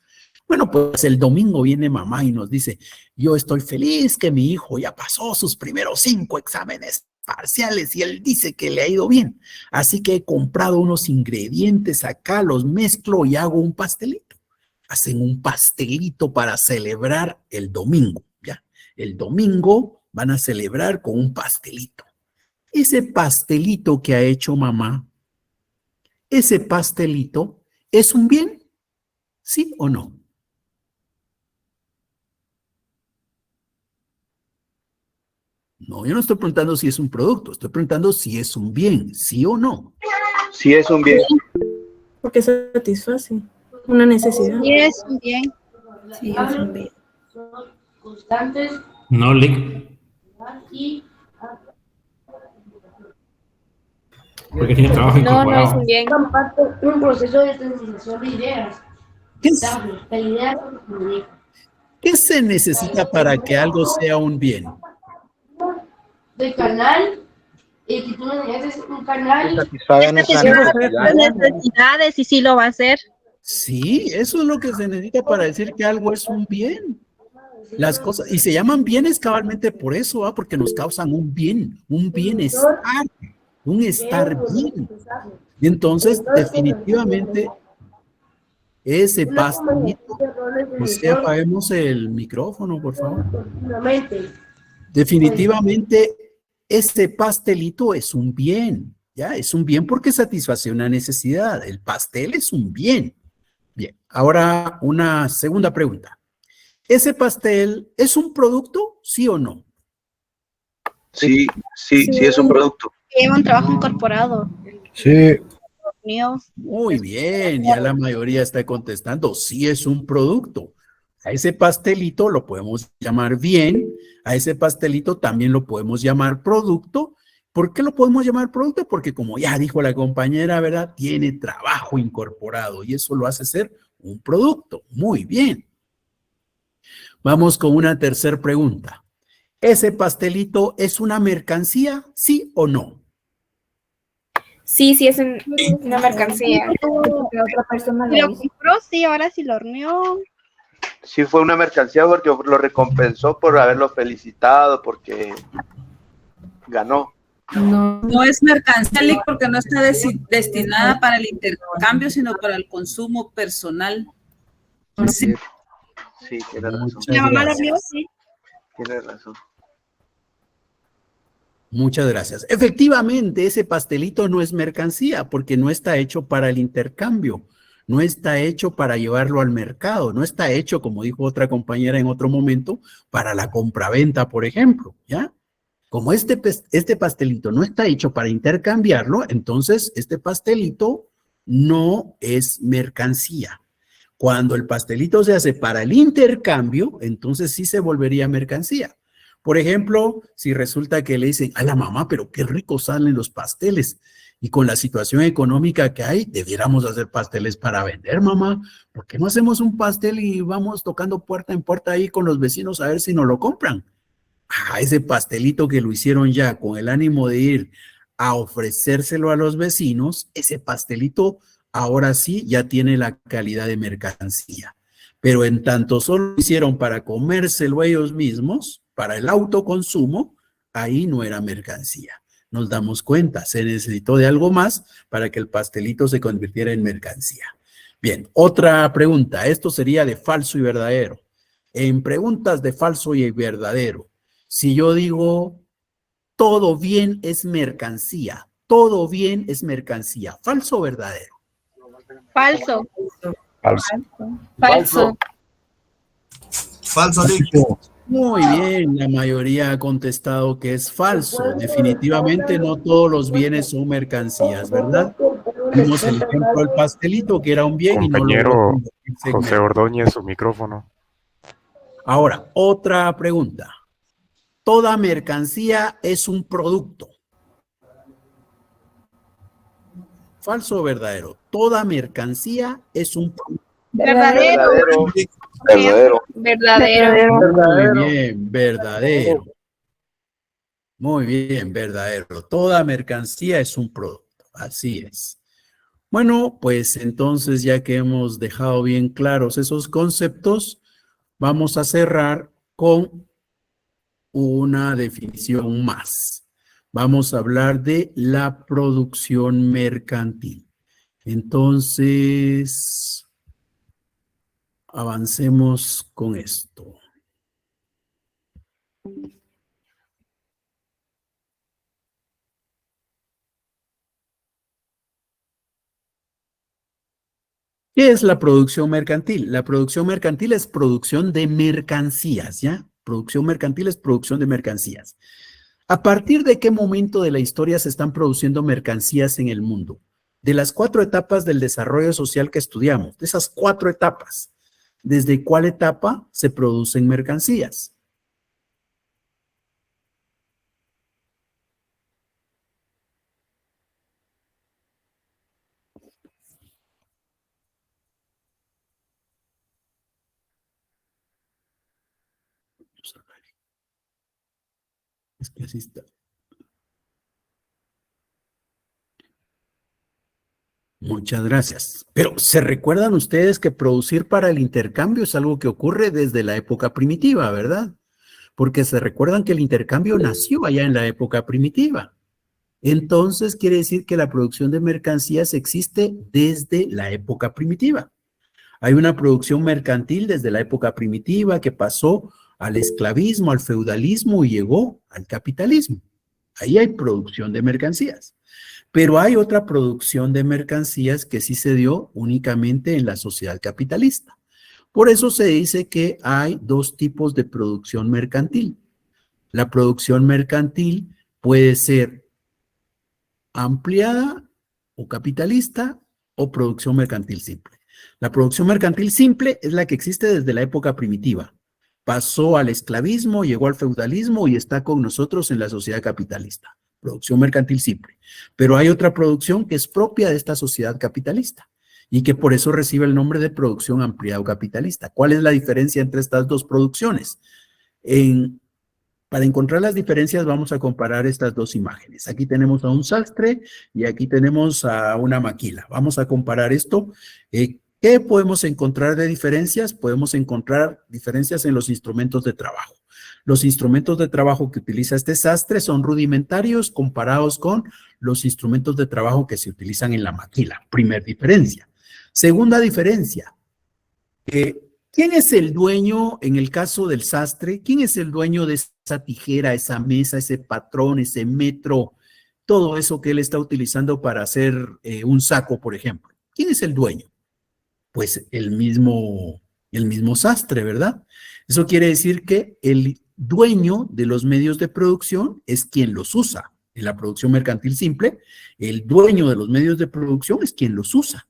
Bueno, pues el domingo viene mamá y nos dice, yo estoy feliz que mi hijo ya pasó sus primeros 5 exámenes parciales y él dice que le ha ido bien. Así que he comprado unos ingredientes acá, los mezclo y hago un pastelito. Hacen un pastelito para celebrar el domingo, ¿ya? El domingo van a celebrar con un pastelito. Ese pastelito que ha hecho mamá, ese pastelito, ¿es un bien? ¿Sí o no? No, yo no estoy preguntando si es un producto, estoy preguntando si es un bien, ¿sí o no?
Sí, es un bien.
Porque satisface una necesidad.
Sí, es un bien.
Sí, es un bien.
Constantes
No, Lick.
y
Porque tiene trabajo
No, no es
incorporado.
un bien.
forman parte de un proceso de transmisión de ideas.
¿Qué
La idea se comunica.
¿Qué se necesita para que algo sea un bien?
Del canal, que tú me dices un canal.
Satisfaga nuestras
Las necesidades y sí lo va a hacer.
Sí, eso es lo que se necesita para decir que algo es un bien. Las cosas, y se llaman bienes cabalmente por eso, ¿ah? Porque nos causan un bien, un bienestar, un estar bien. Y entonces, definitivamente, ese pastelito, o sea, apaguemos el micrófono, por favor. Definitivamente, ese pastelito es un bien, ¿ya? Es un bien porque satisface una necesidad. El pastel es un bien. Bien, ahora una segunda pregunta. ¿Ese pastel es un producto, sí o no?
Sí, es un producto.
Lleva un trabajo incorporado.
Sí.
Mío.
Muy bien, ya la mayoría está contestando, sí es un producto. A ese pastelito lo podemos llamar bien, a ese pastelito también lo podemos llamar producto. ¿Por qué lo podemos llamar producto? Porque como ya dijo la compañera, ¿verdad? Tiene trabajo incorporado y eso lo hace ser un producto. Muy bien. Vamos con una tercera pregunta. ¿Ese pastelito es una mercancía, sí o no?
Sí, es una mercancía.
Otra persona lo compró, sí, ahora sí lo horneó.
Sí fue una mercancía porque lo recompensó por haberlo felicitado, porque ganó.
No es mercancía, Lick, porque no está destinada para el intercambio, sino para el consumo personal.
Sí, tiene razón.
La mamá lo horneó, sí.
Tiene razón.
Muchas gracias. Efectivamente, ese pastelito no es mercancía porque no está hecho para el intercambio, no está hecho para llevarlo al mercado, no está hecho, como dijo otra compañera en otro momento, para la compraventa, por ejemplo, ¿ya? Como este pastelito no está hecho para intercambiarlo, entonces este pastelito no es mercancía. Cuando el pastelito se hace para el intercambio, entonces sí se volvería mercancía. Por ejemplo, si resulta que le dicen a la mamá, pero qué ricos salen los pasteles. Y con la situación económica que hay, debiéramos hacer pasteles para vender, mamá. ¿Por qué no hacemos un pastel y vamos tocando puerta en puerta ahí con los vecinos a ver si nos lo compran? ese pastelito que lo hicieron ya con el ánimo de ir a ofrecérselo a los vecinos, ese pastelito ahora sí ya tiene la calidad de mercancía. Pero en tanto solo lo hicieron para comérselo ellos mismos, para el autoconsumo, ahí no era mercancía. Nos damos cuenta, se necesitó de algo más para que el pastelito se convirtiera en mercancía. Bien, otra pregunta. Esto sería de falso y verdadero. En preguntas de falso y verdadero, si yo digo todo bien es mercancía, todo bien es mercancía, ¿falso o verdadero?
Falso.
Falso.
Falso, Lick.
Muy bien, la mayoría ha contestado que es falso. Definitivamente no todos los bienes son mercancías, ¿verdad? Vimos el ejemplo del pastelito, que era un bien y no lo
Compañero
convertirse en
José Ordóñez, su micrófono.
Ahora, otra pregunta. Toda mercancía es un producto. ¿Falso o verdadero? Toda mercancía es un producto.
Verdadero.
Verdadero.
Verdadero.
Muy bien, verdadero. Muy bien, verdadero. Toda mercancía es un producto. Así es. Bueno, pues entonces ya que hemos dejado bien claros esos conceptos, vamos a cerrar con una definición más. Vamos a hablar de la producción mercantil. Entonces, avancemos con esto. ¿Qué es la producción mercantil? La producción mercantil es producción de mercancías, ¿ya? Producción mercantil es producción de mercancías. ¿A partir de qué momento de la historia se están produciendo mercancías en el mundo? De las 4 etapas del desarrollo social que estudiamos, de esas 4 etapas, ¿desde cuál etapa se producen mercancías? Es que así está. Muchas gracias. Pero ¿se recuerdan ustedes que producir para el intercambio es algo que ocurre desde la época primitiva, verdad? Porque se recuerdan que el intercambio nació allá en la época primitiva. Entonces quiere decir que la producción de mercancías existe desde la época primitiva. Hay una producción mercantil desde la época primitiva que pasó al esclavismo, al feudalismo y llegó al capitalismo. Ahí hay producción de mercancías. Pero hay otra producción de mercancías que sí se dio únicamente en la sociedad capitalista. Por eso se dice que hay 2 tipos de producción mercantil. La producción mercantil puede ser ampliada o capitalista o producción mercantil simple. La producción mercantil simple es la que existe desde la época primitiva. Pasó al esclavismo, llegó al feudalismo y está con nosotros en la sociedad capitalista. Producción mercantil simple. Pero hay otra producción que es propia de esta sociedad capitalista y que por eso recibe el nombre de producción ampliada o capitalista. ¿Cuál es la diferencia entre estas 2 producciones? Para encontrar las diferencias vamos a comparar estas 2 imágenes. Aquí tenemos a un sastre y aquí tenemos a una maquila. Vamos a comparar esto. ¿Qué podemos encontrar de diferencias? Podemos encontrar diferencias en los instrumentos de trabajo. Los instrumentos de trabajo que utiliza este sastre son rudimentarios comparados con los instrumentos de trabajo que se utilizan en la maquila. Primer diferencia. Segunda diferencia. ¿Quién es el dueño, en el caso del sastre, quién es el dueño de esa tijera, esa mesa, ese patrón, ese metro, todo eso que él está utilizando para hacer un saco, por ejemplo? ¿Quién es el dueño? Pues el mismo sastre, ¿verdad? Eso quiere decir que el dueño de los medios de producción es quien los usa. En la producción mercantil simple, el dueño de los medios de producción es quien los usa.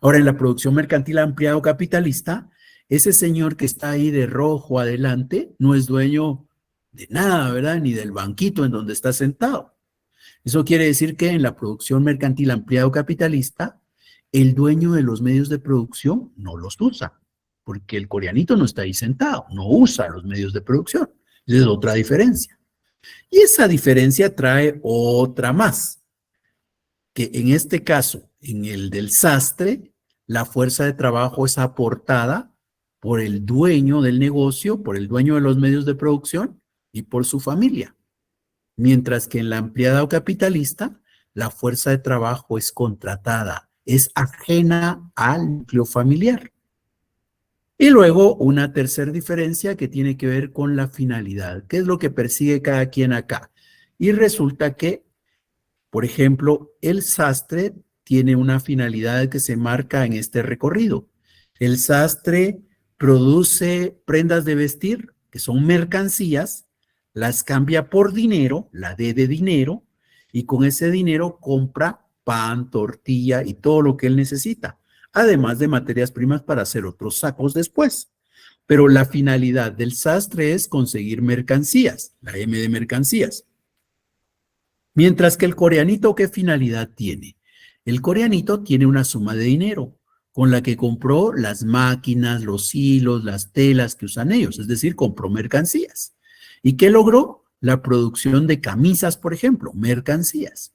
Ahora, en la producción mercantil ampliado capitalista, ese señor que está ahí de rojo adelante no es dueño de nada, ¿verdad? Ni del banquito en donde está sentado. Eso quiere decir que en la producción mercantil ampliado capitalista, el dueño de los medios de producción no los usa, porque el coreanito no está ahí sentado, no usa los medios de producción. Esa es otra diferencia. Y esa diferencia trae otra más, que en este caso, en el del sastre, la fuerza de trabajo es aportada por el dueño del negocio, por el dueño de los medios de producción y por su familia. Mientras que en la ampliada o capitalista, la fuerza de trabajo es contratada, es ajena al núcleo familiar. Y luego una tercera diferencia que tiene que ver con la finalidad. ¿Qué es lo que persigue cada quien acá? Y resulta que, por ejemplo, el sastre tiene una finalidad que se marca en este recorrido. El sastre produce prendas de vestir, que son mercancías, las cambia por dinero, la D de dinero, y con ese dinero compra pan, tortilla y todo lo que él necesita, además de materias primas para hacer otros sacos después. Pero la finalidad del sastre es conseguir mercancías, la M de mercancías. Mientras que el coreanito, ¿qué finalidad tiene? El coreanito tiene una suma de dinero con la que compró las máquinas, los hilos, las telas que usan ellos, es decir, compró mercancías. ¿Y qué logró? La producción de camisas, por ejemplo, mercancías.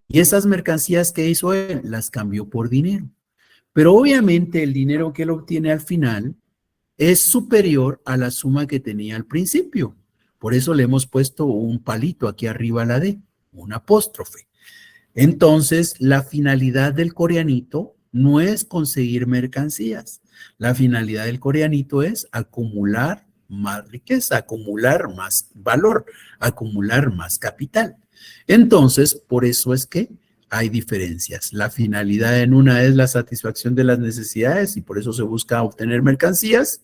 Y esas mercancías que hizo él, las cambió por dinero. Pero obviamente el dinero que él obtiene al final es superior a la suma que tenía al principio. Por eso le hemos puesto un palito aquí arriba a la D, un apóstrofe. Entonces, la finalidad del coreanito no es conseguir mercancías. La finalidad del coreanito es acumular más riqueza, acumular más valor, acumular más capital. Entonces, por eso es que hay diferencias. La finalidad en una es la satisfacción de las necesidades y por eso se busca obtener mercancías.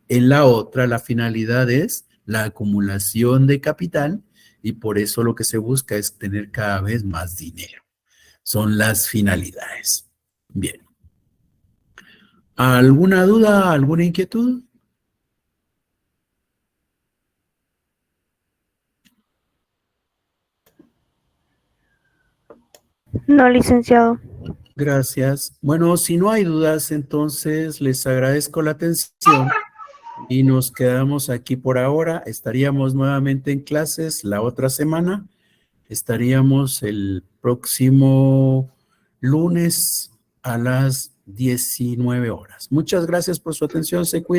En la otra, la finalidad es la acumulación de capital y por eso lo que se busca es tener cada vez más dinero. Son las finalidades. Bien. ¿Alguna duda, alguna inquietud?
No, licenciado.
Gracias. Bueno, si no hay dudas, entonces les agradezco la atención y nos quedamos aquí por ahora. Estaríamos nuevamente en clases la otra semana. Estaríamos el próximo lunes a las 19 horas. Muchas gracias por su atención. Se cuidan.